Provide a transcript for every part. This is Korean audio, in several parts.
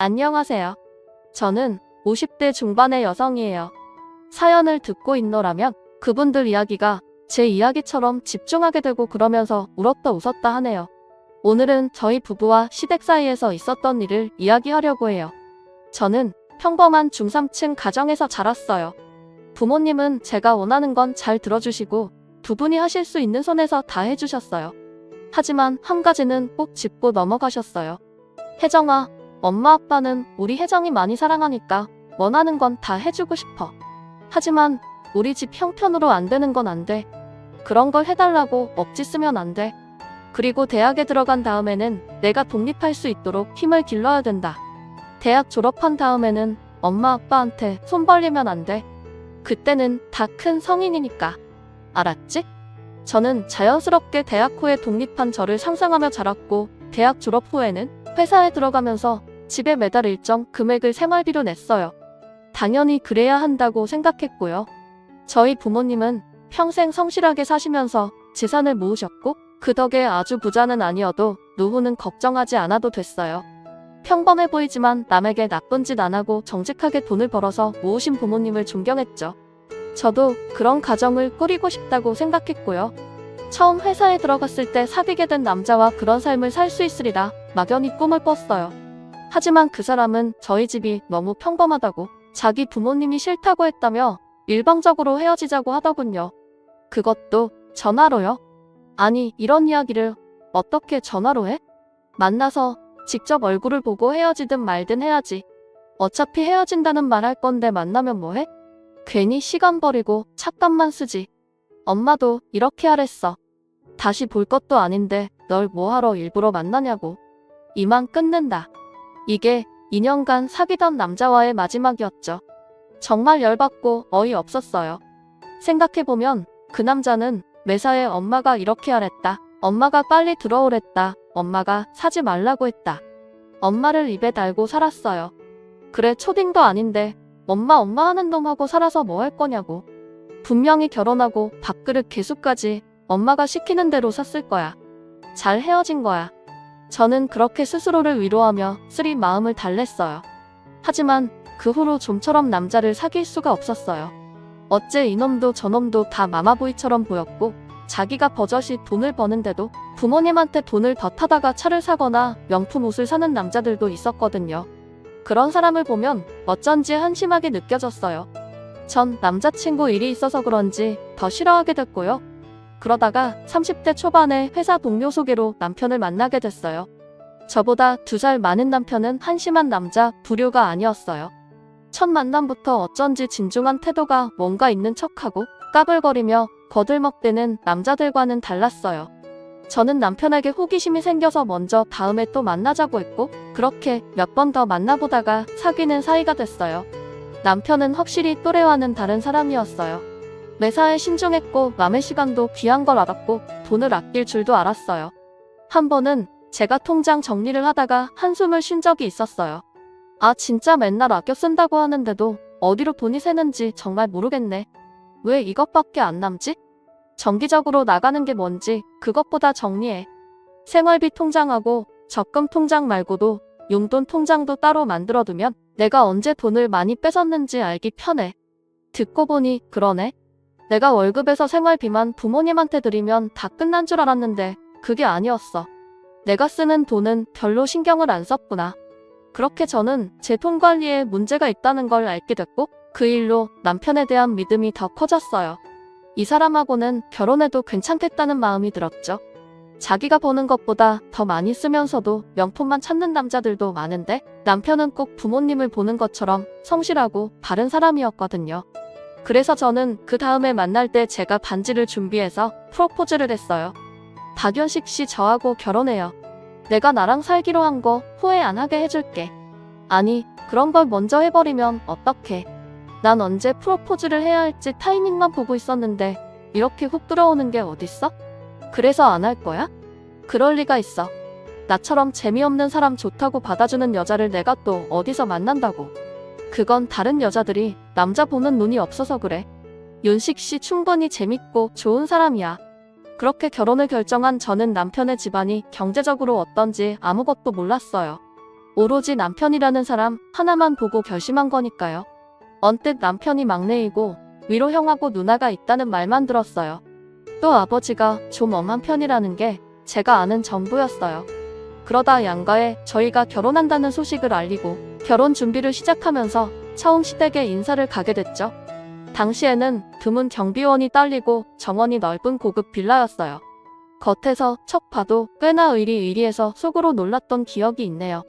안녕하세요. 저는 50대 중반의 여성이에요. 사연을 듣고 있노라면 그분들 이야기가 제 이야기처럼 집중하게 되고 그러면서 울었다 웃었다 하네요. 오늘은 저희 부부와 시댁 사이에서 있었던 일을 이야기하려고 해요. 저는 평범한 중3층 가정에서 자랐어요. 부모님은 제가 원하는 건 잘 들어주시고 두 분이 하실 수 있는 선에서 다 해주셨어요. 하지만 한 가지는 꼭 짚고 넘어가셨어요. 혜정아, 엄마 아빠는 우리 혜정이 많이 사랑하니까 원하는 건 다 해주고 싶어. 하지만 우리 집 형편으로 안 되는 건 안 돼. 그런 걸 해달라고 억지 쓰면 안 돼. 그리고 대학에 들어간 다음에는 내가 독립할 수 있도록 힘을 길러야 된다. 대학 졸업한 다음에는 엄마 아빠한테 손 벌리면 안 돼. 그때는 다 큰 성인이니까. 알았지? 저는 자연스럽게 대학 후에 독립한 저를 상상하며 자랐고, 대학 졸업 후에는 회사에 들어가면서 집에 매달 일정 금액을 생활비로 냈어요. 당연히 그래야 한다고 생각했고요. 저희 부모님은 평생 성실하게 사시면서 재산을 모으셨고, 그 덕에 아주 부자는 아니어도 노후는 걱정하지 않아도 됐어요. 평범해 보이지만 남에게 나쁜 짓 안 하고 정직하게 돈을 벌어서 모으신 부모님을 존경했죠. 저도 그런 가정을 꾸리고 싶다고 생각했고요. 처음 회사에 들어갔을 때 사귀게 된 남자와 그런 삶을 살 수 있으리라 막연히 꿈을 꿨어요. 하지만 그 사람은 저희 집이 너무 평범하다고, 자기 부모님이 싫다고 했다며 일방적으로 헤어지자고 하더군요. 그것도 전화로요. 아니, 이런 이야기를 어떻게 전화로 해? 만나서 직접 얼굴을 보고 헤어지든 말든 해야지. 어차피 헤어진다는 말 할 건데 만나면 뭐해? 괜히 시간 버리고 찻값만 쓰지. 엄마도 이렇게 하랬어. 다시 볼 것도 아닌데 널 뭐하러 일부러 만나냐고. 이만 끊는다. 이게 2년간 사귀던 남자와의 마지막이었죠. 정말 열받고 어이없었어요. 생각해보면 그 남자는 매사에 엄마가 이렇게 하랬다. 엄마가 빨리 들어오랬다. 엄마가 사지 말라고 했다. 엄마를 입에 달고 살았어요. 그래, 초딩도 아닌데 엄마 하는 놈하고 살아서 뭐 할 거냐고. 분명히 결혼하고 밥그릇 개수까지 엄마가 시키는 대로 샀을 거야. 잘 헤어진 거야. 저는 그렇게 스스로를 위로하며 쓰리 마음을 달랬어요. 하지만 그 후로 좀처럼 남자를 사귈 수가 없었어요. 어째 이놈도 저놈도 다 마마보이처럼 보였고, 자기가 버젓이 돈을 버는데도 부모님한테 돈을 더 타다가 차를 사거나 명품 옷을 사는 남자들도 있었거든요. 그런 사람을 보면 어쩐지 한심하게 느껴졌어요. 전 남자친구 일이 있어서 그런지 더 싫어하게 됐고요. 그러다가 30대 초반에 회사 동료 소개로 남편을 만나게 됐어요. 저보다 2살 많은 남편은 한심한 남자 부류가 아니었어요. 첫 만남부터 어쩐지 진중한 태도가 뭔가 있는 척하고 까불거리며 거들먹대는 남자들과는 달랐어요. 저는 남편에게 호기심이 생겨서 먼저 다음에 또 만나자고 했고, 그렇게 몇 번 더 만나보다가 사귀는 사이가 됐어요. 남편은 확실히 또래와는 다른 사람이었어요. 매사에 신중했고 남의 시간도 귀한 걸 알았고 돈을 아낄 줄도 알았어요. 한 번은 제가 통장 정리를 하다가 한숨을 쉰 적이 있었어요. 아, 진짜 맨날 아껴 쓴다고 하는데도 어디로 돈이 새는지 정말 모르겠네. 왜 이것밖에 안 남지? 정기적으로 나가는 게 뭔지 그것보다 정리해. 생활비 통장하고 적금 통장 말고도 용돈 통장도 따로 만들어두면 내가 언제 돈을 많이 뺏었는지 알기 편해. 듣고 보니 그러네. 내가 월급에서 생활비만 부모님한테 드리면 다 끝난 줄 알았는데 그게 아니었어. 내가 쓰는 돈은 별로 신경을 안 썼구나. 그렇게 저는 제 돈 관리에 문제가 있다는 걸 알게 됐고, 그 일로 남편에 대한 믿음이 더 커졌어요. 이 사람하고는 결혼해도 괜찮겠다는 마음이 들었죠. 자기가 버는 것보다 더 많이 쓰면서도 명품만 찾는 남자들도 많은데, 남편은 꼭 부모님을 보는 것처럼 성실하고 바른 사람이었거든요. 그래서 저는 그 다음에 만날 때 제가 반지를 준비해서 프로포즈를 했어요. 박연식 씨, 저하고 결혼해요. 내가 나랑 살기로 한 거 후회 안 하게 해줄게. 아니, 그런 걸 먼저 해버리면 어떡해. 난 언제 프로포즈를 해야 할지 타이밍만 보고 있었는데 이렇게 훅 들어오는 게 어딨어? 그래서 안 할 거야? 그럴 리가 있어. 나처럼 재미없는 사람 좋다고 받아주는 여자를 내가 또 어디서 만난다고. 그건 다른 여자들이 남자 보는 눈이 없어서 그래. 윤식 씨 충분히 재밌고 좋은 사람이야. 그렇게 결혼을 결정한 저는 남편의 집안이 경제적으로 어떤지 아무것도 몰랐어요. 오로지 남편이라는 사람 하나만 보고 결심한 거니까요. 언뜻 남편이 막내이고 위로 형하고 누나가 있다는 말만 들었어요. 또 아버지가 좀 엄한 편이라는 게 제가 아는 전부였어요. 그러다 양가에 저희가 결혼한다는 소식을 알리고 결혼 준비를 시작하면서 처음 시댁에 인사를 가게 됐죠. 당시에는 드문 경비원이 딸리고 정원이 넓은 고급 빌라였어요. 겉에서 척 봐도 꽤나 의리의리해서 속으로 놀랐던 기억이 있네요.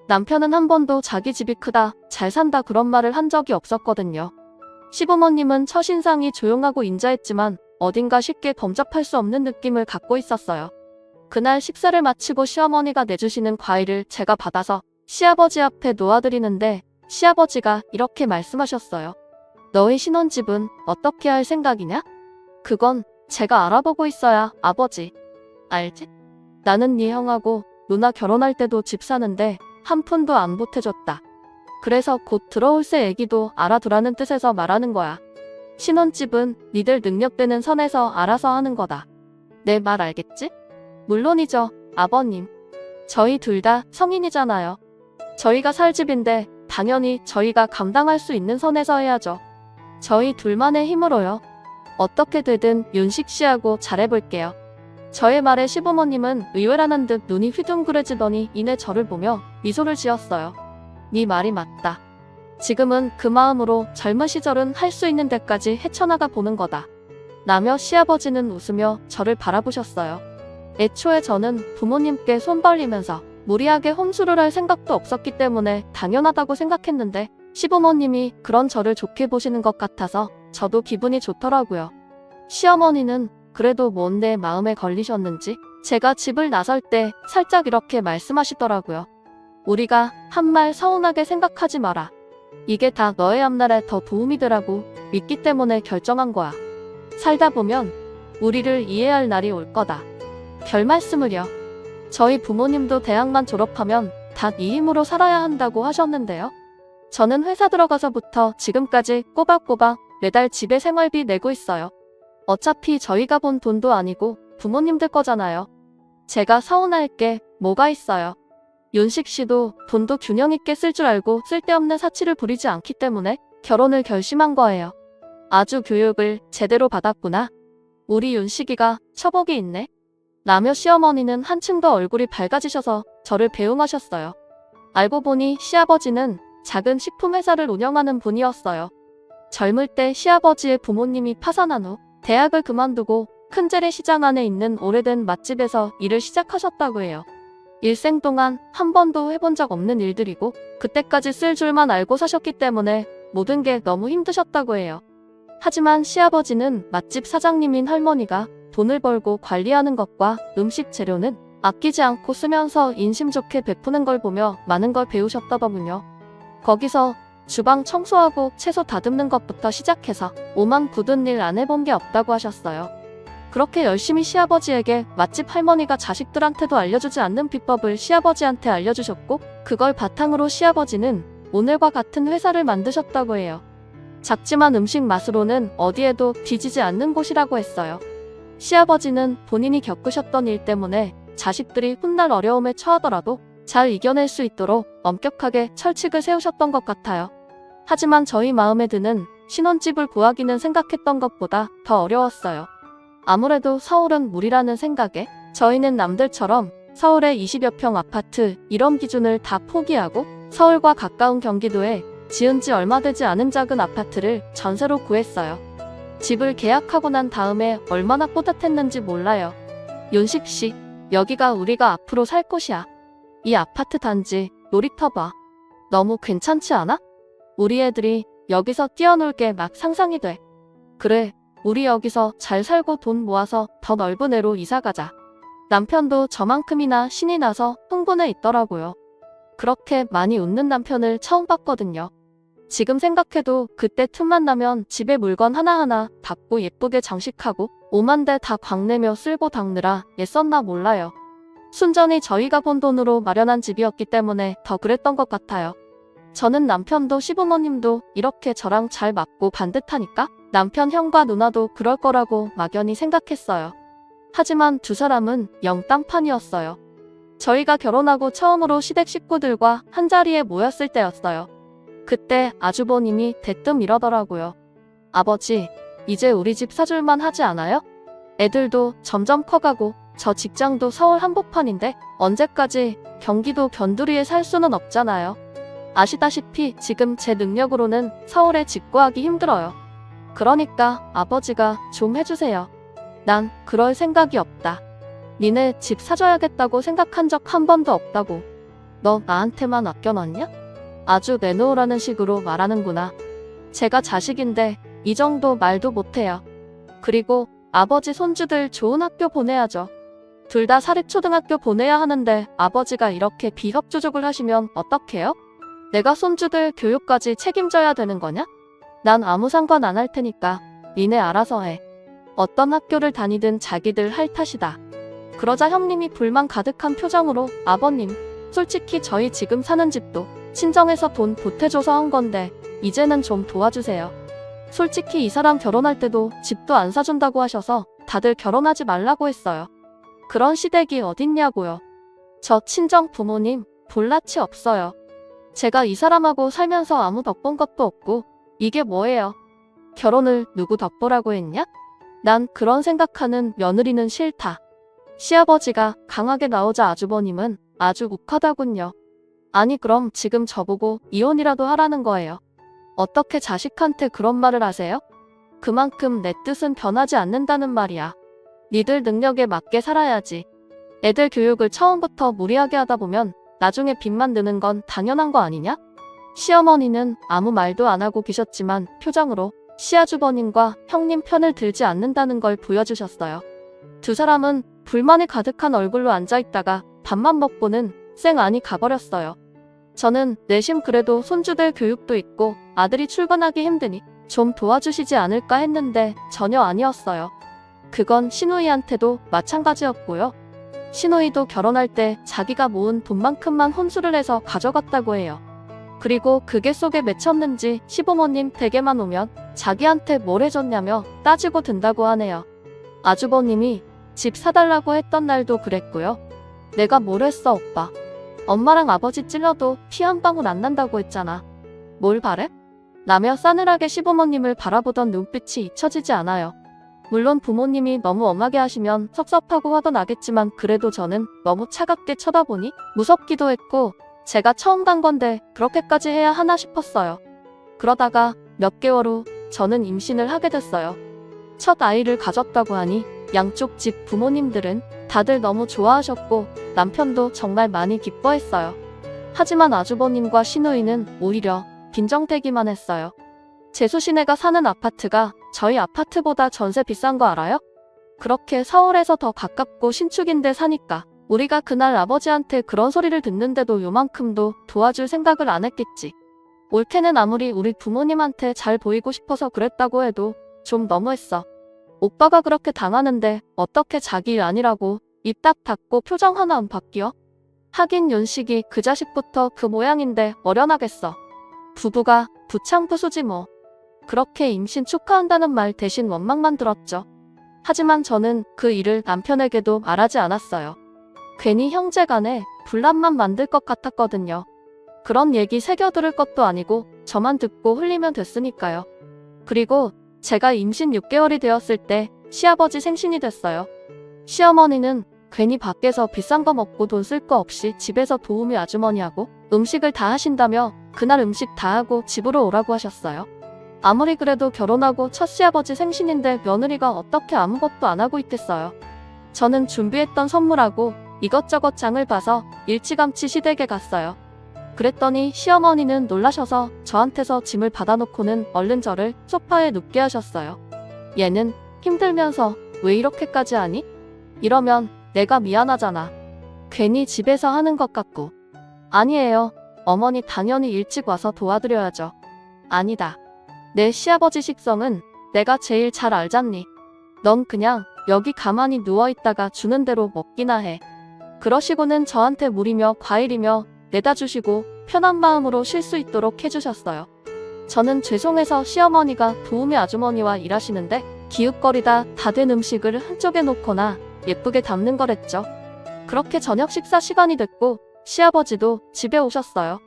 남편은 한 번도 자기 집이 크다, 잘 산다 그런 말을 한 적이 없었거든요. 시부모님은 첫인상이 조용하고 인자했지만 어딘가 쉽게 범접할 수 없는 느낌을 갖고 있었어요. 그날 식사를 마치고 시어머니가 내주시는 과일을 제가 받아서 시아버지 앞에 놓아드리는데 시아버지가 이렇게 말씀하셨어요. 너희 신혼집은 어떻게 할 생각이냐? 그건 제가 알아보고 있어야 아버지. 알지? 나는 네 형하고 누나 결혼할 때도 집 사는데 한 푼도 안 보태줬다. 그래서 곧 들어올 새 애기도 알아두라는 뜻에서 말하는 거야. 신혼집은 니들 능력되는 선에서 알아서 하는 거다. 내 말 알겠지? 물론이죠, 아버님. 저희 둘 다 성인이잖아요. 저희가 살 집인데 당연히 저희가 감당할 수 있는 선에서 해야죠. 저희 둘만의 힘으로요. 어떻게 되든 윤식 씨하고 잘해볼게요. 저의 말에 시부모님은 의외라는 듯 눈이 휘둥그레지더니 이내 저를 보며 미소를 지었어요. 네 말이 맞다. 지금은 그 마음으로 젊은 시절은 할 수 있는 데까지 헤쳐나가 보는 거다. 라며 시아버지는 웃으며 저를 바라보셨어요. 애초에 저는 부모님께 손 벌리면서 무리하게 혼수를 할 생각도 없었기 때문에 당연하다고 생각했는데 시부모님이 그런 저를 좋게 보시는 것 같아서 저도 기분이 좋더라고요. 시어머니는 그래도 뭔데 마음에 걸리셨는지 제가 집을 나설 때 살짝 이렇게 말씀하시더라고요. 우리가 한 말 서운하게 생각하지 마라. 이게 다 너의 앞날에 더 도움이 되라고 믿기 때문에 결정한 거야. 살다 보면 우리를 이해할 날이 올 거다. 별 말씀을요. 저희 부모님도 대학만 졸업하면 다 이 힘으로 살아야 한다고 하셨는데요. 저는 회사 들어가서부터 지금까지 꼬박꼬박 매달 집에 생활비 내고 있어요. 어차피 저희가 본 돈도 아니고 부모님들 거잖아요. 제가 서운할 게 뭐가 있어요. 윤식 씨도 돈도 균형 있게 쓸 줄 알고 쓸데없는 사치를 부리지 않기 때문에 결혼을 결심한 거예요. 아주 교육을 제대로 받았구나. 우리 윤식이가 처복이 있네. 라며 시어머니는 한층 더 얼굴이 밝아지셔서 저를 배웅하셨어요. 알고 보니 시아버지는 작은 식품회사를 운영하는 분이었어요. 젊을 때 시아버지의 부모님이 파산한 후 대학을 그만두고 큰 재래시장 안에 있는 오래된 맛집에서 일을 시작하셨다고 해요. 일생 동안 한 번도 해본 적 없는 일들이고 그때까지 쓸 줄만 알고 사셨기 때문에 모든 게 너무 힘드셨다고 해요. 하지만 시아버지는 맛집 사장님인 할머니가 돈을 벌고 관리하는 것과 음식 재료는 아끼지 않고 쓰면서 인심 좋게 베푸는 걸 보며 많은 걸 배우셨다더군요. 거기서 주방 청소하고 채소 다듬는 것부터 시작해서 오만 굳은 일 안 해본 게 없다고 하셨어요. 그렇게 열심히 시아버지에게 맛집 할머니가 자식들한테도 알려주지 않는 비법을 시아버지한테 알려주셨고 그걸 바탕으로 시아버지는 오늘과 같은 회사를 만드셨다고 해요. 작지만 음식 맛으로는 어디에도 뒤지지 않는 곳이라고 했어요. 시아버지는 본인이 겪으셨던 일 때문에 자식들이 훗날 어려움에 처하더라도 잘 이겨낼 수 있도록 엄격하게 철칙을 세우셨던 것 같아요. 하지만 저희 마음에 드는 신혼집을 구하기는 생각했던 것보다 더 어려웠어요. 아무래도 서울은 무리라는 생각에 저희는 남들처럼 서울의 20여 평 아파트 이런 기준을 다 포기하고 서울과 가까운 경기도에 지은 지 얼마 되지 않은 작은 아파트를 전세로 구했어요. 집을 계약하고 난 다음에 얼마나 뿌듯했는지 몰라요. 윤식 씨, 여기가 우리가 앞으로 살 곳이야. 이 아파트 단지 놀이터 봐. 너무 괜찮지 않아? 우리 애들이 여기서 뛰어놀 게 막 상상이 돼. 그래, 우리 여기서 잘 살고 돈 모아서 더 넓은 애로 이사 가자. 남편도 저만큼이나 신이 나서 흥분해 있더라고요. 그렇게 많이 웃는 남편을 처음 봤거든요. 지금 생각해도 그때 틈만 나면 집에 물건 하나하나 받고 예쁘게 장식하고 5만 대 다 광내며 쓸고 닦느라 애썼나 몰라요. 순전히 저희가 본 돈으로 마련한 집이었기 때문에 더 그랬던 것 같아요. 저는 남편도 시부모님도 이렇게 저랑 잘 맞고 반듯하니까 남편 형과 누나도 그럴 거라고 막연히 생각했어요. 하지만 두 사람은 영 딴판이었어요. 저희가 결혼하고 처음으로 시댁 식구들과 한자리에 모였을 때였어요. 그때 아주버님이 대뜸 이러더라고요. 아버지, 이제 우리 집 사줄만 하지 않아요? 애들도 점점 커가고 저 직장도 서울 한복판인데 언제까지 경기도 견두리에 살 수는 없잖아요. 아시다시피 지금 제 능력으로는 서울에 집 구하기 힘들어요. 그러니까 아버지가 좀 해주세요. 난 그럴 생각이 없다. 니네 집 사줘야겠다고 생각한 적 한 번도 없다고. 너 나한테만 아껴놨냐? 아주 내놓으라는 식으로 말하는구나. 제가 자식인데 이 정도 말도 못해요. 그리고 아버지 손주들 좋은 학교 보내야죠. 둘 다 사립초등학교 보내야 하는데 아버지가 이렇게 비협조적을 하시면 어떡해요? 내가 손주들 교육까지 책임져야 되는 거냐? 난 아무 상관 안 할 테니까 니네 알아서 해. 어떤 학교를 다니든 자기들 할 탓이다. 그러자 형님이 불만 가득한 표정으로 아버님, 솔직히 저희 지금 사는 집도 친정에서 돈 보태줘서 한 건데 이제는 좀 도와주세요. 솔직히 이 사람 결혼할 때도 집도 안 사준다고 하셔서 다들 결혼하지 말라고 했어요. 그런 시댁이 어딨냐고요. 저 친정 부모님 볼낯이 없어요. 제가 이 사람하고 살면서 아무 덕본 것도 없고 이게 뭐예요? 결혼을 누구 덕보라고 했냐? 난 그런 생각하는 며느리는 싫다. 시아버지가 강하게 나오자 아주버님은 아주 욱하다군요. 아니 그럼 지금 저보고 이혼이라도 하라는 거예요. 어떻게 자식한테 그런 말을 하세요? 그만큼 내 뜻은 변하지 않는다는 말이야. 니들 능력에 맞게 살아야지. 애들 교육을 처음부터 무리하게 하다 보면 나중에 빚만 드는 건 당연한 거 아니냐? 시어머니는 아무 말도 안 하고 계셨지만 표정으로 시아주버님과 형님 편을 들지 않는다는 걸 보여주셨어요. 두 사람은 불만이 가득한 얼굴로 앉아있다가 밥만 먹고는 쌩 안이 가버렸어요. 저는 내심 그래도 손주들 교육도 있고 아들이 출근하기 힘드니 좀 도와주시지 않을까 했는데 전혀 아니었어요. 그건 시누이한테도 마찬가지였고요. 시누이도 결혼할 때 자기가 모은 돈만큼만 혼수를 해서 가져갔다고 해요. 그리고 그게 속에 맺혔는지 시부모님 댁에만 오면 자기한테 뭘 해줬냐며 따지고 든다고 하네요. 아주버님이 집 사달라고 했던 날도 그랬고요. 내가 뭘 했어 오빠. 엄마랑 아버지 찔러도 피 한 방울 안 난다고 했잖아. 뭘 바래? 라며 싸늘하게 시부모님을 바라보던 눈빛이 잊혀지지 않아요. 물론 부모님이 너무 엄하게 하시면 섭섭하고 화도 나겠지만 그래도 저는 너무 차갑게 쳐다보니 무섭기도 했고 제가 처음 간 건데 그렇게까지 해야 하나 싶었어요. 그러다가 몇 개월 후 저는 임신을 하게 됐어요. 첫 아이를 가졌다고 하니 양쪽 집 부모님들은 다들 너무 좋아하셨고 남편도 정말 많이 기뻐했어요. 하지만 아주버님과 시누이는 오히려 빈정대기만 했어요. 재수 씨네가 사는 아파트가 저희 아파트보다 전세 비싼 거 알아요? 그렇게 서울에서 더 가깝고 신축인데 사니까 우리가 그날 아버지한테 그런 소리를 듣는데도 요만큼도 도와줄 생각을 안 했겠지. 올케는 아무리 우리 부모님한테 잘 보이고 싶어서 그랬다고 해도 좀 너무했어. 오빠가 그렇게 당하는데 어떻게 자기 일 아니라고 입 딱 닫고 표정 하나 안 바뀌어? 하긴 윤식이 그 자식부터 그 모양인데 어련하겠어. 부부가 부창부수지 뭐. 그렇게 임신 축하한다는 말 대신 원망만 들었죠. 하지만 저는 그 일을 남편에게도 말하지 않았어요. 괜히 형제간에 분란만 만들 것 같았거든요. 그런 얘기 새겨들을 것도 아니고 저만 듣고 흘리면 됐으니까요. 그리고 제가 임신 6개월이 되었을 때 시아버지 생신이 됐어요. 시어머니는 괜히 밖에서 비싼 거 먹고 돈 쓸 거 없이 집에서 도우미 아주머니하고 음식을 다 하신다며 그날 음식 다 하고 집으로 오라고 하셨어요. 아무리 그래도 결혼하고 첫 시아버지 생신인데 며느리가 어떻게 아무것도 안 하고 있겠어요. 저는 준비했던 선물하고 이것저것 장을 봐서 일찌감치 시댁에 갔어요. 그랬더니 시어머니는 놀라셔서 저한테서 짐을 받아놓고는 얼른 저를 소파에 눕게 하셨어요. 얘는 힘들면서 왜 이렇게까지 하니? 이러면 내가 미안하잖아. 괜히 집에서 하는 것 같고. 아니에요. 어머니 당연히 일찍 와서 도와드려야죠. 아니다. 내 시아버지 식성은 내가 제일 잘 알잖니. 넌 그냥 여기 가만히 누워있다가 주는 대로 먹기나 해. 그러시고는 저한테 물이며 과일이며 내다 주시고 편한 마음으로 쉴 수 있도록 해주셨어요. 저는 죄송해서 시어머니가 도우미 아주머니와 일하시는데 기웃거리다 다 된 음식을 한쪽에 놓거나 예쁘게 담는 거랬죠. 그렇게 저녁 식사 시간이 됐고 시아버지도 집에 오셨어요.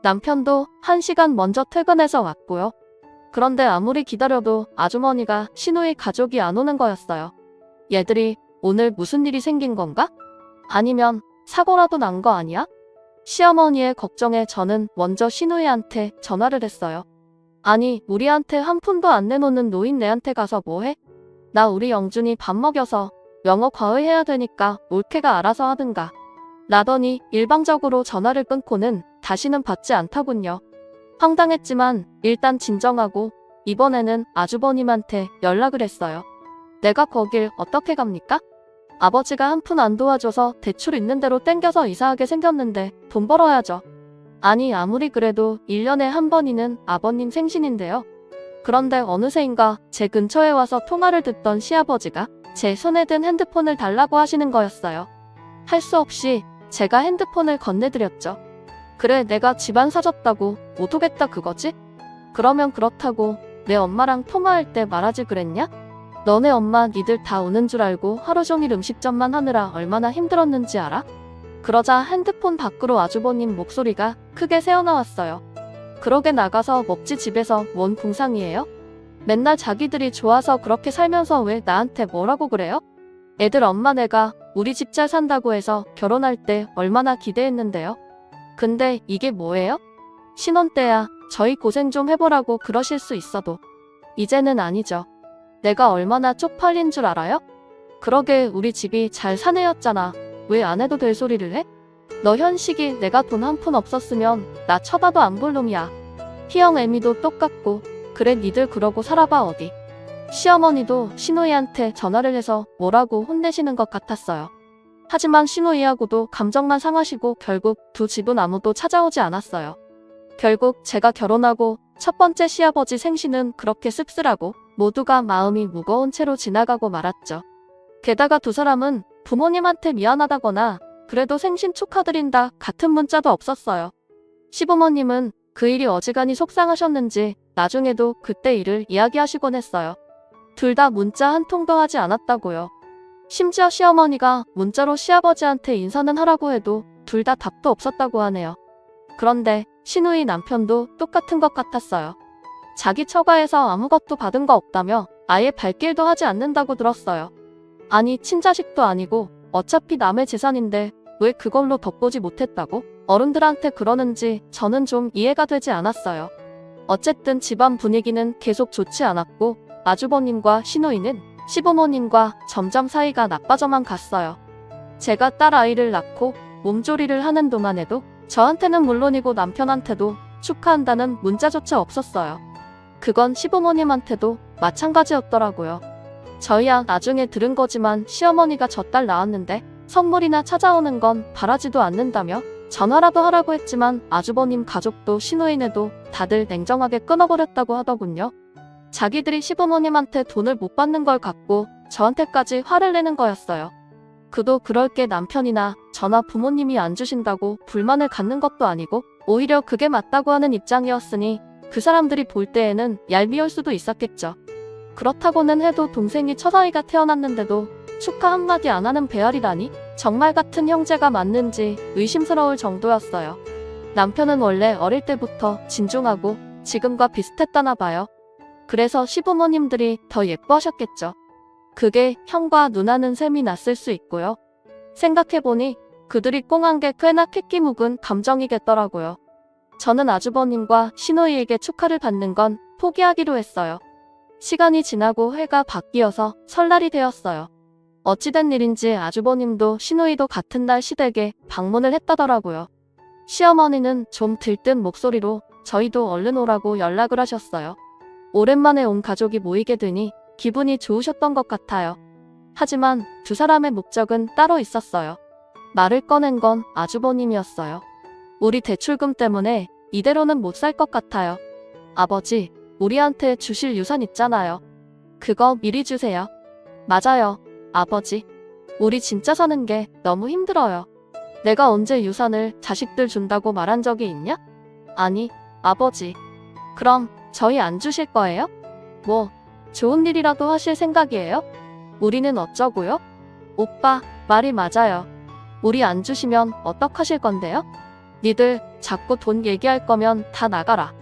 남편도 1시간 먼저 퇴근해서 왔고요. 그런데 아무리 기다려도 아주머니가 시누이 가족이 안 오는 거였어요. 얘들이 오늘 무슨 일이 생긴 건가? 아니면 사고라도 난 거 아니야? 시어머니의 걱정에 저는 먼저 시누이한테 전화를 했어요. 아니, 우리한테 한 푼도 안 내놓는 노인네한테 가서 뭐해? 나 우리 영준이 밥 먹여서 영어 과외해야 되니까 올케가 알아서 하든가. 라더니 일방적으로 전화를 끊고는 다시는 받지 않더군요. 황당했지만 일단 진정하고 이번에는 아주버님한테 연락을 했어요. 내가 거길 어떻게 갑니까? 아버지가 한 푼 안 도와줘서 대출 있는 대로 땡겨서 이사하게 생겼는데 돈 벌어야죠. 아니, 아무리 그래도 1년에 한 번이는 아버님 생신인데요. 그런데 어느새인가 제 근처에 와서 통화를 듣던 시아버지가 제 손에 든 핸드폰을 달라고 하시는 거였어요. 할 수 없이 제가 핸드폰을 건네드렸죠. 그래, 내가 집안 사줬다고 못 오겠다 그거지? 그러면 그렇다고 내 엄마랑 통화할 때 말하지 그랬냐? 너네 엄마 니들 다 오는 줄 알고 하루 종일 음식점만 하느라 얼마나 힘들었는지 알아? 그러자 핸드폰 밖으로 아주버님 목소리가 크게 새어나왔어요. 그러게 나가서 먹지 집에서 뭔 궁상이에요? 맨날 자기들이 좋아서 그렇게 살면서 왜 나한테 뭐라고 그래요? 애들 엄마 내가 우리 집 잘 산다고 해서 결혼할 때 얼마나 기대했는데요. 근데 이게 뭐예요? 신혼 때야 저희 고생 좀 해보라고 그러실 수 있어도 이제는 아니죠. 내가 얼마나 쪽팔린 줄 알아요? 그러게 우리 집이 잘 사내였잖아. 왜 안 해도 될 소리를 해? 너 현식이 내가 돈 한 푼 없었으면 나 쳐다도 안 볼 놈이야. 희영 애미도 똑같고 그래 니들 그러고 살아봐 어디. 시어머니도 시누이한테 전화를 해서 뭐라고 혼내시는 것 같았어요. 하지만 시누이하고도 감정만 상하시고 결국 두 집은 아무도 찾아오지 않았어요. 결국 제가 결혼하고 첫 번째 시아버지 생신은 그렇게 씁쓸하고 모두가 마음이 무거운 채로 지나가고 말았죠. 게다가 두 사람은 부모님한테 미안하다거나 그래도 생신 축하드린다 같은 문자도 없었어요. 시부모님은 그 일이 어지간히 속상하셨는지 나중에도 그때 일을 이야기하시곤 했어요. 둘 다 문자 한 통도 하지 않았다고요. 심지어 시어머니가 문자로 시아버지한테 인사는 하라고 해도 둘 다 답도 없었다고 하네요. 그런데 시누이 남편도 똑같은 것 같았어요. 자기 처가에서 아무것도 받은 거 없다며 아예 발길도 하지 않는다고 들었어요. 아니, 친자식도 아니고 어차피 남의 재산인데 왜 그걸로 덧보지 못했다고 어른들한테 그러는지 저는 좀 이해가 되지 않았어요. 어쨌든 집안 분위기는 계속 좋지 않았고 아주버님과 시누이는 시부모님과 점점 사이가 나빠져만 갔어요. 제가 딸 아이를 낳고 몸조리를 하는 동안에도 저한테는 물론이고 남편한테도 축하한다는 문자조차 없었어요. 그건 시부모님한테도 마찬가지였더라고요. 저희야 나중에 들은 거지만 시어머니가 저 딸 낳았는데 선물이나 찾아오는 건 바라지도 않는다며 전화라도 하라고 했지만 아주버님 가족도 시누이네도 다들 냉정하게 끊어버렸다고 하더군요. 자기들이 시부모님한테 돈을 못 받는 걸 갖고 저한테까지 화를 내는 거였어요. 그도 그럴 게 남편이나 저나 부모님이 안 주신다고 불만을 갖는 것도 아니고 오히려 그게 맞다고 하는 입장이었으니 그 사람들이 볼 때에는 얄미울 수도 있었겠죠. 그렇다고는 해도 동생이 첫아이가 태어났는데도 축하 한마디 안 하는 배알이라니 정말 같은 형제가 맞는지 의심스러울 정도였어요. 남편은 원래 어릴 때부터 진중하고 지금과 비슷했다나 봐요. 그래서 시부모님들이 더 예뻐하셨겠죠. 그게 형과 누나는 셈이 났을 수 있고요. 생각해보니 그들이 꽁한 게 꽤나 캐끼 묵은 감정이겠더라고요. 저는 아주버님과 시누이에게 축하를 받는 건 포기하기로 했어요. 시간이 지나고 해가 바뀌어서 설날이 되었어요. 어찌된 일인지 아주버님도 시누이도 같은 날 시댁에 방문을 했다더라고요. 시어머니는 좀 들뜬 목소리로 저희도 얼른 오라고 연락을 하셨어요. 오랜만에 온 가족이 모이게 되니 기분이 좋으셨던 것 같아요. 하지만 두 사람의 목적은 따로 있었어요. 말을 꺼낸 건 아주버님이었어요. 우리 대출금 때문에 이대로는 못 살 것 같아요. 아버지, 우리한테 주실 유산 있잖아요. 그거 미리 주세요. 맞아요, 아버지. 우리 진짜 사는 게 너무 힘들어요. 내가 언제 유산을 자식들 준다고 말한 적이 있냐? 아니, 아버지. 그럼 저희 안 주실 거예요? 뭐, 좋은 일이라도 하실 생각이에요? 우리는 어쩌고요? 오빠, 말이 맞아요. 우리 안 주시면 어떡하실 건데요? 니들 자꾸 돈 얘기할 거면 다 나가라.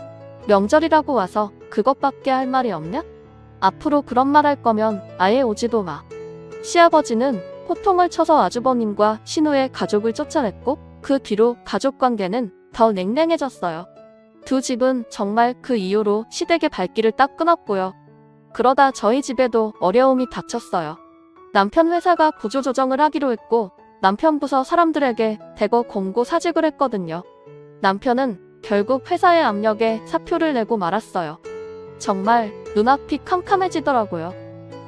명절이라고 와서 그것밖에 할 말이 없냐? 앞으로 그런 말 할 거면 아예 오지도 마. 시아버지는 호통을 쳐서 아주버님과 신우의 가족을 쫓아냈고 그 뒤로 가족관계는 더 냉랭해졌어요. 두 집은 정말 그 이후로 시댁의 발길을 딱 끊었고요. 그러다 저희 집에도 어려움이 닥쳤어요. 남편 회사가 구조조정을 하기로 했고 남편 부서 사람들에게 대거 공고 사직을 했거든요. 남편은 결국 회사의 압력에 사표를 내고 말았어요. 정말 눈앞이 캄캄해지더라고요.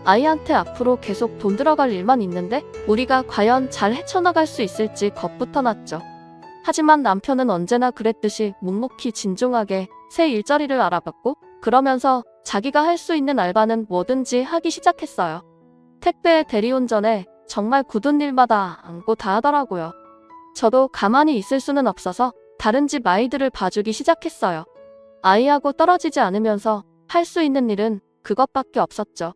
아이한테 앞으로 계속 돈 들어갈 일만 있는데 우리가 과연 잘 헤쳐나갈 수 있을지 겁부터 났죠. 하지만 남편은 언제나 그랬듯이 묵묵히 진중하게 새 일자리를 알아봤고 그러면서 자기가 할 수 있는 알바는 뭐든지 하기 시작했어요. 택배 대리운전에 정말 굳은 일마다 안고 다 하더라고요. 저도 가만히 있을 수는 없어서 다른 집 아이들을 봐주기 시작했어요. 아이하고 떨어지지 않으면서 할 수 있는 일은 그것밖에 없었죠.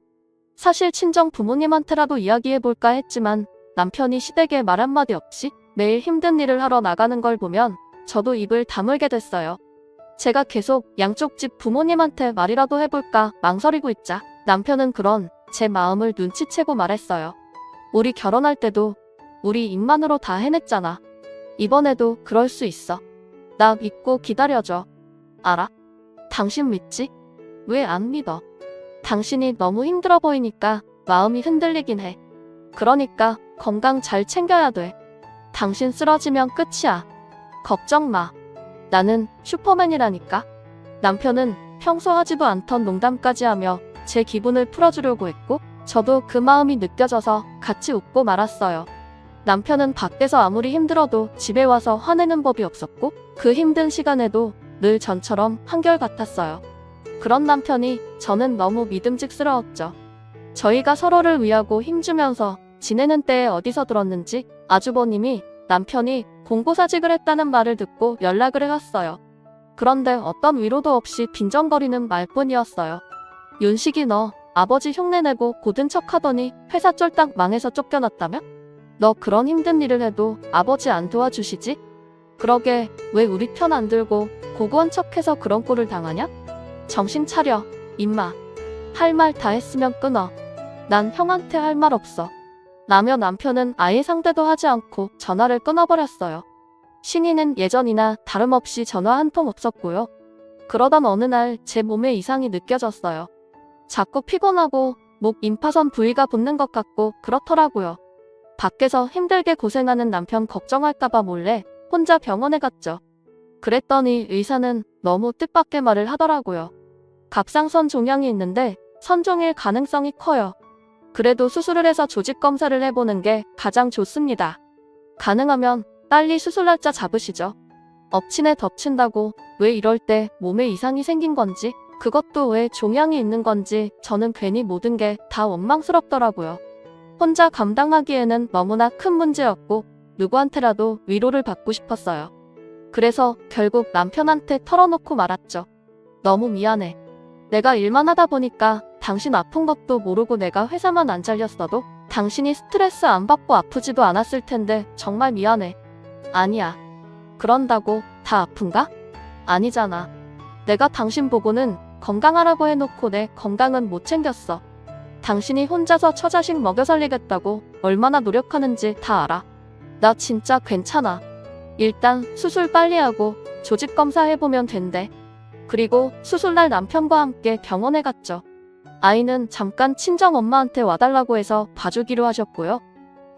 사실 친정 부모님한테라도 이야기해볼까 했지만 남편이 시댁에 말 한마디 없이 매일 힘든 일을 하러 나가는 걸 보면 저도 입을 다물게 됐어요. 제가 계속 양쪽 집 부모님한테 말이라도 해볼까 망설이고 있자 남편은 그런 제 마음을 눈치채고 말했어요. 우리 결혼할 때도 우리 입만으로 다 해냈잖아. 이번에도 그럴 수 있어. 나 믿고 기다려줘. 알아? 당신 믿지? 왜 안 믿어? 당신이 너무 힘들어 보이니까 마음이 흔들리긴 해. 그러니까 건강 잘 챙겨야 돼. 당신 쓰러지면 끝이야. 걱정 마. 나는 슈퍼맨이라니까. 남편은 평소 하지도 않던 농담까지 하며 제 기분을 풀어주려고 했고 저도 그 마음이 느껴져서 같이 웃고 말았어요. 남편은 밖에서 아무리 힘들어도 집에 와서 화내는 법이 없었고 그 힘든 시간에도 늘 전처럼 한결같았어요. 그런 남편이 저는 너무 믿음직스러웠죠. 저희가 서로를 위하고 힘주면서 지내는 때에 어디서 들었는지 아주버님이 남편이 공고사직을 했다는 말을 듣고 연락을 해왔어요. 그런데 어떤 위로도 없이 빈정거리는 말뿐이었어요. 윤식이 너 아버지 흉내내고 고든 척하더니 회사 쫄딱 망해서 쫓겨났다며? 너 그런 힘든 일을 해도 아버지 안 도와주시지? 그러게 왜 우리 편 안 들고 고고한 척해서 그런 꼴을 당하냐? 정신 차려, 임마. 할 말 다 했으면 끊어. 난 형한테 할 말 없어. 라며 남편은 아예 상대도 하지 않고 전화를 끊어버렸어요. 신이는 예전이나 다름없이 전화 한 통 없었고요. 그러던 어느 날 제 몸에 이상이 느껴졌어요. 자꾸 피곤하고 목 임파선 부위가 붓는 것 같고 그렇더라고요. 밖에서 힘들게 고생하는 남편 걱정할까봐 몰래 혼자 병원에 갔죠. 그랬더니 의사는 너무 뜻밖의 말을 하더라고요. 갑상선 종양이 있는데 선종일 가능성이 커요. 그래도 수술을 해서 조직 검사를 해보는 게 가장 좋습니다. 가능하면 빨리 수술 날짜 잡으시죠. 엎치네 덮친다고 왜 이럴 때 몸에 이상이 생긴 건지 그것도 왜 종양이 있는 건지 저는 괜히 모든 게 다 원망스럽더라고요. 혼자 감당하기에는 너무나 큰 문제였고 누구한테라도 위로를 받고 싶었어요. 그래서 결국 남편한테 털어놓고 말았죠. 너무 미안해. 내가 일만 하다 보니까 당신 아픈 것도 모르고 내가 회사만 안 잘렸어도 당신이 스트레스 안 받고 아프지도 않았을 텐데 정말 미안해. 아니야. 그런다고 다 아픈가? 아니잖아. 내가 당신 보고는 건강하라고 해놓고 내 건강은 못 챙겼어. 당신이 혼자서 처자식 먹여 살리겠다고 얼마나 노력하는지 다 알아. 나 진짜 괜찮아. 일단 수술 빨리 하고 조직 검사 해보면 된대. 그리고 수술날 남편과 함께 병원에 갔죠. 아이는 잠깐 친정엄마한테 와달라고 해서 봐주기로 하셨고요.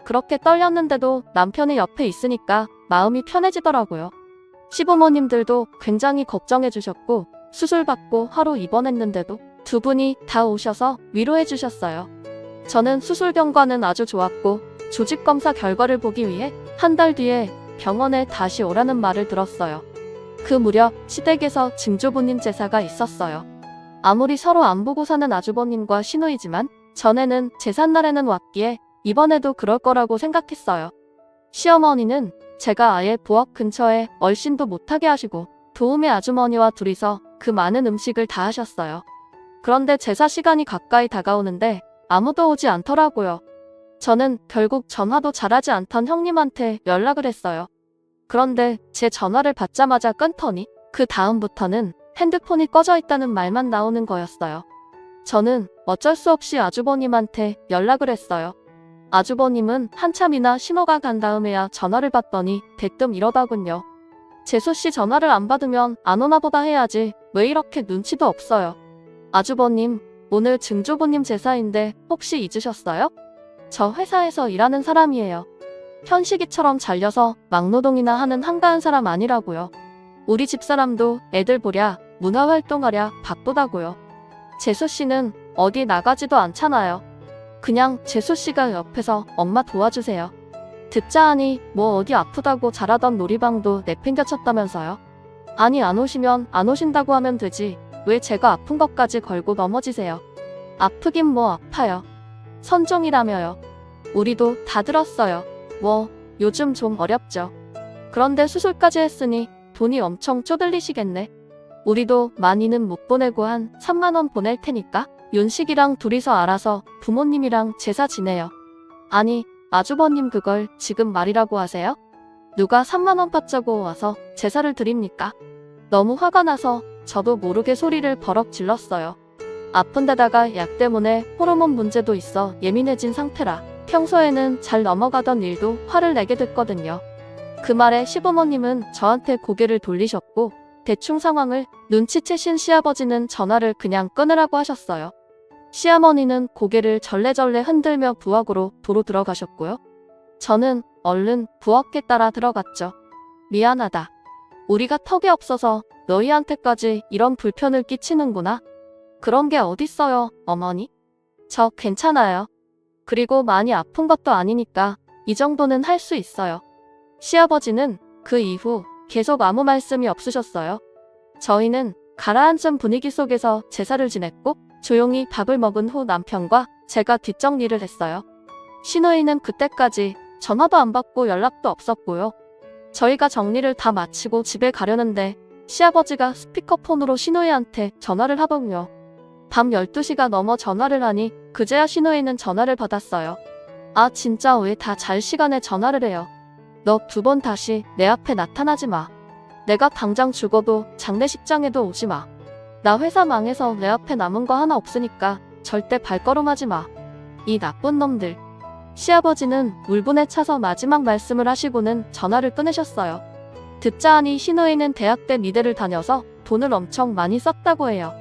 그렇게 떨렸는데도 남편이 옆에 있으니까 마음이 편해지더라고요. 시부모님들도 굉장히 걱정해 주셨고 수술 받고 하루 입원했는데도 두 분이 다 오셔서 위로해 주셨어요. 저는 수술 경과는 아주 좋았고 조직 검사 결과를 보기 위해 한 달 뒤에 병원에 다시 오라는 말을 들었어요. 그 무렵 시댁에서 증조부님 제사가 있었어요. 아무리 서로 안 보고 사는 아주버님과 시누이지만 전에는 제삿날에는 왔기에 이번에도 그럴 거라고 생각했어요. 시어머니는 제가 아예 부엌 근처에 얼씬도 못하게 하시고 도우미 아주머니와 둘이서 그 많은 음식을 다 하셨어요. 그런데 제사 시간이 가까이 다가오는데 아무도 오지 않더라고요. 저는 결국 전화도 잘하지 않던 형님한테 연락을 했어요. 그런데 제 전화를 받자마자 끊더니 그 다음부터는 핸드폰이 꺼져 있다는 말만 나오는 거였어요. 저는 어쩔 수 없이 아주버님한테 연락을 했어요. 아주버님은 한참이나 신호가 간 다음에야 전화를 받더니 대뜸 이러더군요. 재수씨 전화를 안 받으면 안 오나 보다 해야지 왜 이렇게 눈치도 없어요. 아주버님, 오늘 증조부님 제사인데 혹시 잊으셨어요? 저 회사에서 일하는 사람이에요. 현식이처럼 잘려서 막노동이나 하는 한가한 사람 아니라고요. 우리 집사람도 애들 보랴 문화활동하랴 바쁘다고요. 재수씨는 어디 나가지도 않잖아요. 그냥 재수씨가 옆에서 엄마 도와주세요. 듣자 하니 뭐 어디 아프다고 잘하던 놀이방도 내팽겨쳤다면서요. 아니 안 오시면 안 오신다고 하면 되지 왜 제가 아픈 것까지 걸고 넘어지세요. 아프긴 뭐 아파요. 선종이라며요. 우리도 다 들었어요. 뭐 요즘 좀 어렵죠. 그런데 수술까지 했으니 돈이 엄청 쪼들리시겠네. 우리도 많이는 못 보내고 한 3만 원 보낼 테니까 윤식이랑 둘이서 알아서 부모님이랑 제사 지내요. 아니 아주버님 그걸 지금 말이라고 하세요? 누가 3만 원 받자고 와서 제사를 드립니까? 너무 화가 나서 저도 모르게 소리를 버럭 질렀어요. 아픈 데다가 약 때문에 호르몬 문제도 있어 예민해진 상태라 평소에는 잘 넘어가던 일도 화를 내게 됐거든요. 그 말에 시부모님은 저한테 고개를 돌리셨고 대충 상황을 눈치채신 시아버지는 전화를 그냥 끊으라고 하셨어요. 시어머니는 고개를 절레절레 흔들며 부엌으로 도로 들어가셨고요. 저는 얼른 부엌에 따라 들어갔죠. 미안하다. 우리가 턱이 없어서 너희한테까지 이런 불편을 끼치는구나. 그런 게 어딨어요, 어머니? 저 괜찮아요. 그리고 많이 아픈 것도 아니니까 이 정도는 할 수 있어요. 시아버지는 그 이후 계속 아무 말씀이 없으셨어요. 저희는 가라앉은 분위기 속에서 제사를 지냈고 조용히 밥을 먹은 후 남편과 제가 뒷정리를 했어요. 시누이는 그때까지 전화도 안 받고 연락도 없었고요. 저희가 정리를 다 마치고 집에 가려는데 시아버지가 스피커폰으로 시누이한테 전화를 하더군요. 밤 12시가 넘어 전화를 하니 그제야 시누이는 전화를 받았어요. 아 진짜 왜 다 잘 시간에 전화를 해요. 너 2번 다시 내 앞에 나타나지 마. 내가 당장 죽어도 장례식장에도 오지 마. 나 회사 망해서 내 앞에 남은 거 하나 없으니까 절대 발걸음하지 마. 이 나쁜 놈들. 시아버지는 울분에 차서 마지막 말씀을 하시고는 전화를 끊으셨어요. 듣자 하니 시누이는 대학 때 미대를 다녀서 돈을 엄청 많이 썼다고 해요.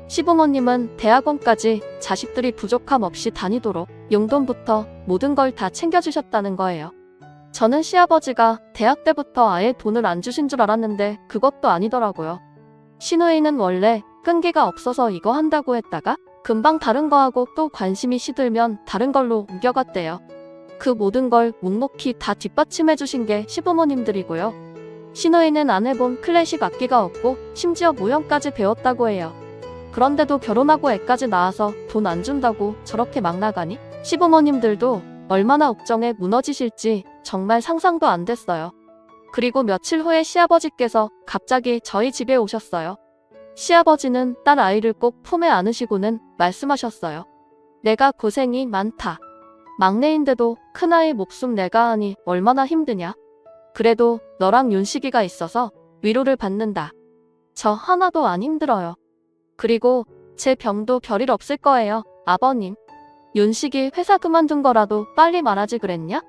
시부모님은 대학원까지 자식들이 부족함 없이 다니도록 용돈부터 모든 걸 다 챙겨주셨다는 거예요. 저는 시아버지가 대학 때부터 아예 돈을 안 주신 줄 알았는데 그것도 아니더라고요. 시누이는 원래 끈기가 없어서 이거 한다고 했다가 금방 다른 거 하고 또 관심이 시들면 다른 걸로 옮겨갔대요. 그 모든 걸 묵묵히 다 뒷받침해 주신 게 시부모님들이고요. 시누이는 안 해본 클래식 악기가 없고 심지어 무용까지 배웠다고 해요. 그런데도 결혼하고 애까지 낳아서 돈 안 준다고 저렇게 막 나가니 시부모님들도 얼마나 옥정에 무너지실지 정말 상상도 안 됐어요. 그리고 며칠 후에 시아버지께서 갑자기 저희 집에 오셨어요. 시아버지는 딸 아이를 꼭 품에 안으시고는 말씀하셨어요. 내가 고생이 많다. 막내인데도 큰아이 목숨 내가 하니 얼마나 힘드냐. 그래도 너랑 윤식이가 있어서 위로를 받는다. 저 하나도 안 힘들어요. 그리고 제 병도 별일 없을 거예요, 아버님. 윤식이 회사 그만둔 거라도 빨리 말하지 그랬냐?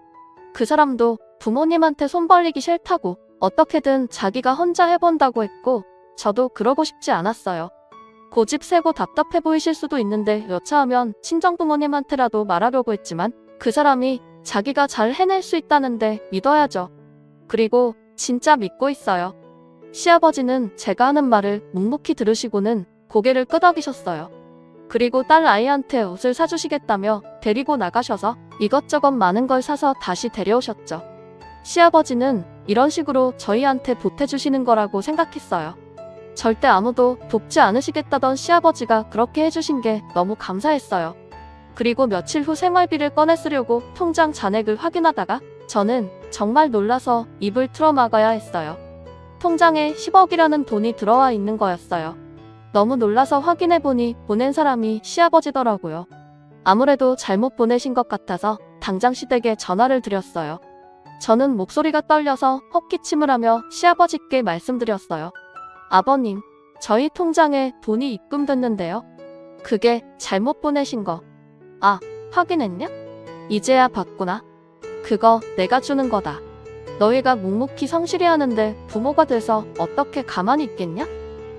그 사람도 부모님한테 손 벌리기 싫다고 어떻게든 자기가 혼자 해본다고 했고 저도 그러고 싶지 않았어요. 고집 세고 답답해 보이실 수도 있는데 여차하면 친정부모님한테라도 말하려고 했지만 그 사람이 자기가 잘 해낼 수 있다는데 믿어야죠. 그리고 진짜 믿고 있어요. 시아버지는 제가 하는 말을 묵묵히 들으시고는 고개를 끄덕이셨어요. 그리고 딸 아이한테 옷을 사주시겠다며 데리고 나가셔서 이것저것 많은 걸 사서 다시 데려오셨죠. 시아버지는 이런 식으로 저희한테 보태주시는 거라고 생각했어요. 절대 아무도 돕지 않으시겠다던 시아버지가 그렇게 해주신 게 너무 감사했어요. 그리고 며칠 후 생활비를 꺼내 쓰려고 통장 잔액을 확인하다가 저는 정말 놀라서 입을 틀어막아야 했어요. 통장에 10억이라는 돈이 들어와 있는 거였어요. 너무 놀라서 확인해보니 보낸 사람이 시아버지더라고요. 아무래도 잘못 보내신 것 같아서 당장 시댁에 전화를 드렸어요. 저는 목소리가 떨려서 헛기침을 하며 시아버지께 말씀드렸어요. 아버님, 저희 통장에 돈이 입금됐는데요. 그게 잘못 보내신 거. 아, 확인했냐? 이제야 봤구나. 그거 내가 주는 거다. 너희가 묵묵히 성실히 하는데 부모가 돼서 어떻게 가만히 있겠냐?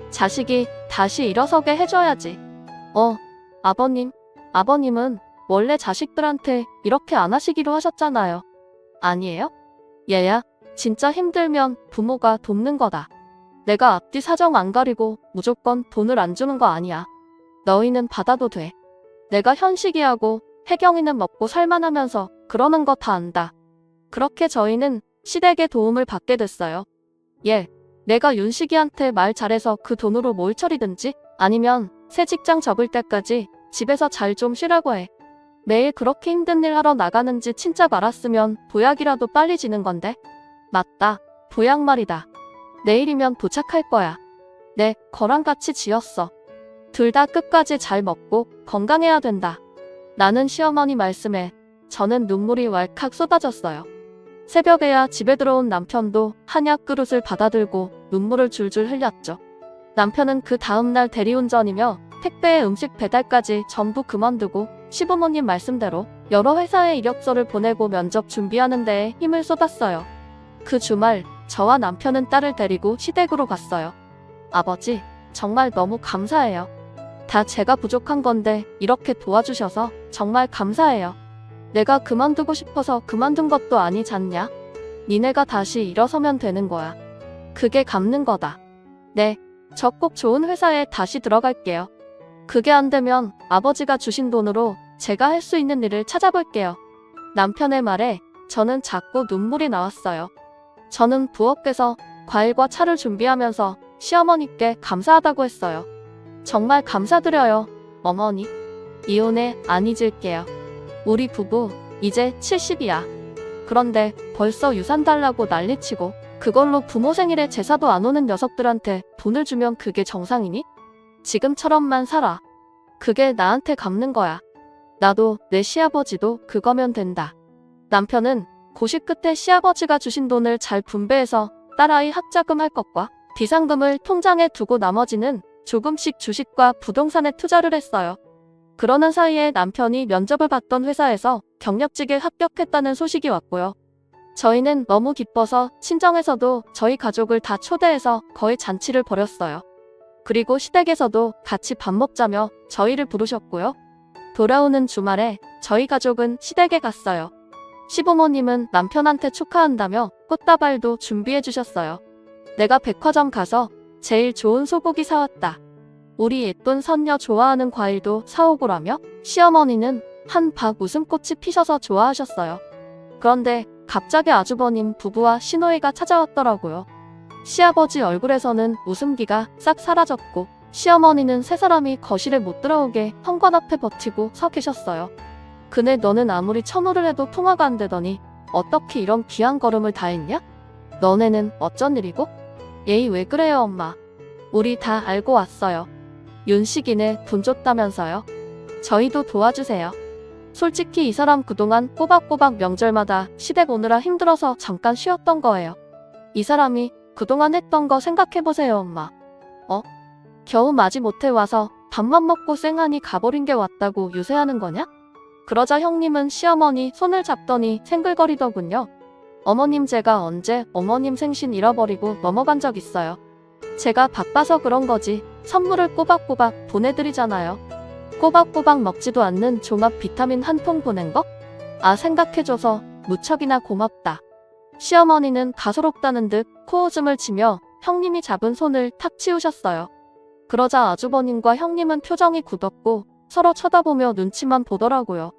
자식이 다시 일어서게 해줘야지. 아버님, 아버님은 원래 자식들한테 이렇게 안 하시기로 하셨잖아요. 아니에요? 얘야, 진짜 힘들면 부모가 돕는 거다. 내가 앞뒤 사정 안 가리고 무조건 돈을 안 주는 거 아니야. 너희는 받아도 돼. 내가 현식이하고 혜경이는 먹고 살만하면서 그러는 거 다 안다. 그렇게 저희는 시댁의 도움을 받게 됐어요. 내가 윤식이한테 말 잘해서 그 돈으로 뭘 처리든지 아니면 새 직장 접을 때까지 집에서 잘 좀 쉬라고 해. 매일 그렇게 힘든 일 하러 나가는지 진짜 말았으면 보약이라도 빨리 지는 건데. 맞다. 보약 말이다. 내일이면 도착할 거야. 네, 거랑 같이 지었어. 둘 다 끝까지 잘 먹고 건강해야 된다. 나는 시어머니 말씀에 저는 눈물이 왈칵 쏟아졌어요. 새벽에야 집에 들어온 남편도 한약 그릇을 받아들고 눈물을 줄줄 흘렸죠. 남편은 그 다음날 대리운전이며 택배에 음식 배달까지 전부 그만두고 시부모님 말씀대로 여러 회사에 이력서를 보내고 면접 준비하는 데에 힘을 쏟았어요. 그 주말 저와 남편은 딸을 데리고 시댁으로 갔어요. 아버지, 정말 너무 감사해요. 다 제가 부족한 건데 이렇게 도와주셔서 정말 감사해요. 내가 그만두고 싶어서 그만둔 것도 아니잖냐? 니네가 다시 일어서면 되는 거야. 그게 갚는 거다. 네, 저 꼭 좋은 회사에 다시 들어갈게요. 그게 안 되면 아버지가 주신 돈으로 제가 할 수 있는 일을 찾아볼게요. 남편의 말에 저는 자꾸 눈물이 나왔어요. 저는 부엌에서 과일과 차를 준비하면서 시어머니께 감사하다고 했어요. 정말 감사드려요, 어머니. 이혼에 안 잊을게요. 우리 부부 이제 70이야. 그런데 벌써 유산 달라고 난리치고 그걸로 부모 생일에 제사도 안 오는 녀석들한테 돈을 주면 그게 정상이니? 지금처럼만 살아. 그게 나한테 갚는 거야. 나도 내 시아버지도 그거면 된다. 남편은 고시 끝에 시아버지가 주신 돈을 잘 분배해서 딸아이 학자금 할 것과 비상금을 통장에 두고 나머지는 조금씩 주식과 부동산에 투자를 했어요. 그러는 사이에 남편이 면접을 봤던 회사에서 경력직에 합격했다는 소식이 왔고요. 저희는 너무 기뻐서 친정에서도 저희 가족을 다 초대해서 거의 잔치를 벌였어요. 그리고 시댁에서도 같이 밥 먹자며 저희를 부르셨고요. 돌아오는 주말에 저희 가족은 시댁에 갔어요. 시부모님은 남편한테 축하한다며 꽃다발도 준비해 주셨어요. 내가 백화점 가서 제일 좋은 소고기 사왔다. 우리 예쁜 선녀 좋아하는 과일도 사오고라며 시어머니는 한박 웃음꽃이 피셔서 좋아하셨어요. 그런데 갑자기 아주버님 부부와 시노이가 찾아왔더라고요. 시아버지 얼굴에서는 웃음기가 싹 사라졌고 시어머니는 세 사람이 거실에 못 들어오게 현관 앞에 버티고 서 계셨어요. 그네 너는 아무리 천호를 해도 통화가 안 되더니 어떻게 이런 귀한 걸음을 다 했냐? 너네는 어쩐 일이고? 예이 왜 그래요 엄마? 우리 다 알고 왔어요. 윤식이네 돈 줬다면서요. 저희도 도와주세요. 솔직히 이 사람 그동안 꼬박꼬박 명절마다 시댁 오느라 힘들어서 잠깐 쉬었던 거예요. 이 사람이 그동안 했던 거 생각해보세요 엄마. 겨우 마지못해 와서 밥만 먹고 쌩하니 가버린 게 왔다고 유세하는 거냐? 그러자 형님은 시어머니 손을 잡더니 생글거리더군요. 어머님 제가 언제 어머님 생신 잃어버리고 넘어간 적 있어요. 제가 바빠서 그런 거지 선물을 꼬박꼬박 보내드리잖아요. 꼬박꼬박 먹지도 않는 종합 비타민 한 통 보낸 거? 아 생각해줘서 무척이나 고맙다. 시어머니는 가소롭다는 듯 코웃음을 치며 형님이 잡은 손을 탁 치우셨어요. 그러자 아주버님과 형님은 표정이 굳었고 서로 쳐다보며 눈치만 보더라고요.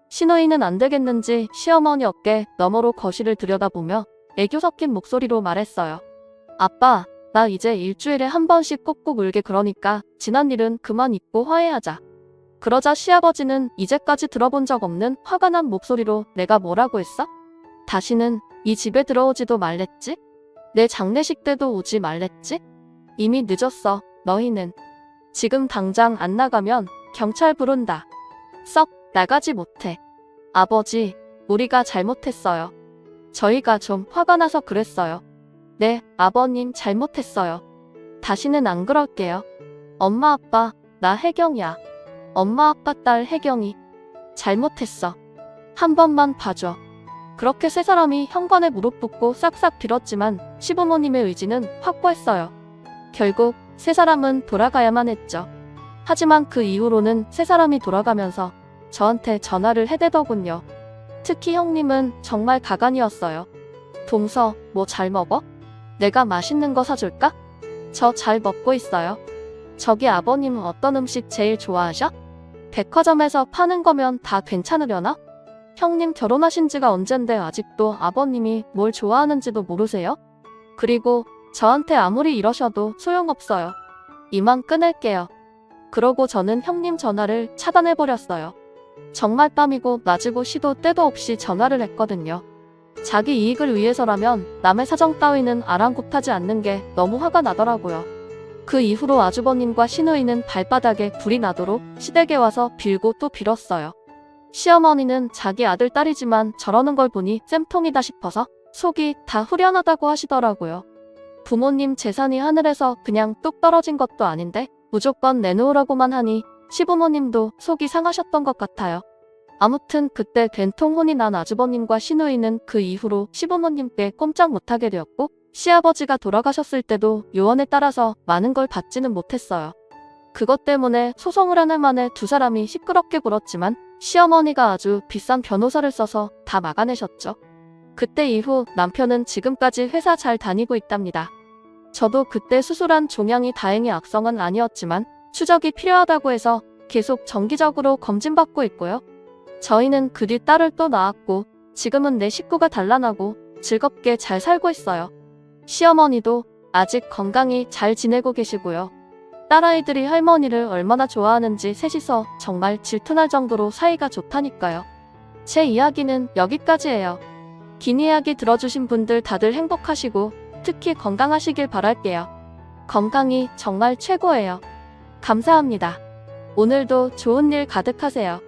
시누이는 안 되겠는지 시어머니 어깨 너머로 거실을 들여다보며 애교 섞인 목소리로 말했어요. 아빠, 나 이제 일주일에 한 번씩 꼭꼭 울게 그러니까 지난 일은 그만 잊고 화해하자. 그러자 시아버지는 이제까지 들어본 적 없는 화가 난 목소리로 내가 뭐라고 했어? 다시는 이 집에 들어오지도 말랬지? 내 장례식 때도 오지 말랬지? 이미 늦었어. 너희는 지금 당장 안 나가면 경찰 부른다. 썩 나가지 못해. 아버지, 우리가 잘못했어요. 저희가 좀 화가 나서 그랬어요. 네, 아버님 잘못했어요. 다시는 안 그럴게요. 엄마 아빠, 나 혜경이야. 엄마 아빠 딸 혜경이. 잘못했어. 한 번만 봐줘. 그렇게 세 사람이 현관에 무릎 꿇고 싹싹 빌었지만 시부모님의 의지는 확고했어요. 결국 세 사람은 돌아가야만 했죠. 하지만 그 이후로는 세 사람이 돌아가면서 저한테 전화를 해대더군요. 특히 형님은 정말 가관이었어요. 동서, 뭐 잘 먹어? 내가 맛있는 거 사줄까? 저 잘 먹고 있어요. 저기 아버님은 어떤 음식 제일 좋아하셔? 백화점에서 파는 거면 다 괜찮으려나? 형님 결혼하신 지가 언젠데 아직도 아버님이 뭘 좋아하는지도 모르세요? 그리고 저한테 아무리 이러셔도 소용없어요. 이만 끊을게요. 그러고 저는 형님 전화를 차단해버렸어요. 정말 땀이고 낮이고 시도 때도 없이 전화를 했거든요. 자기 이익을 위해서라면 남의 사정 따위는 아랑곳하지 않는 게 너무 화가 나더라고요. 그 이후로 아주버님과 시누이는 발바닥에 불이 나도록 시댁에 와서 빌고 또 빌었어요. 시어머니는 자기 아들 딸이지만 저러는 걸 보니 쌤통이다 싶어서 속이 다 후련하다고 하시더라고요. 부모님 재산이 하늘에서 그냥 뚝 떨어진 것도 아닌데 무조건 내놓으라고만 하니 시부모님도 속이 상하셨던 것 같아요. 아무튼 그때 된통 혼이 난 아주버님과 시누이는 그 이후로 시부모님께 꼼짝 못하게 되었고 시아버지가 돌아가셨을 때도 요원에 따라서 많은 걸 받지는 못했어요. 그것 때문에 소송을 한 해 만에 두 사람이 시끄럽게 굴었지만 시어머니가 아주 비싼 변호사를 써서 다 막아내셨죠. 그때 이후 남편은 지금까지 회사 잘 다니고 있답니다. 저도 그때 수술한 종양이 다행히 악성은 아니었지만 추적이 필요하다고 해서 계속 정기적으로 검진받고 있고요. 저희는 그 뒤 딸을 또 낳았고 지금은 내 식구가 단란하고 즐겁게 잘 살고 있어요. 시어머니도 아직 건강히 잘 지내고 계시고요. 딸아이들이 할머니를 얼마나 좋아하는지 셋이서 정말 질투날 정도로 사이가 좋다니까요. 제 이야기는 여기까지예요. 긴 이야기 들어주신 분들 다들 행복하시고 특히 건강하시길 바랄게요. 건강이 정말 최고예요. 감사합니다. 오늘도 좋은 일 가득하세요.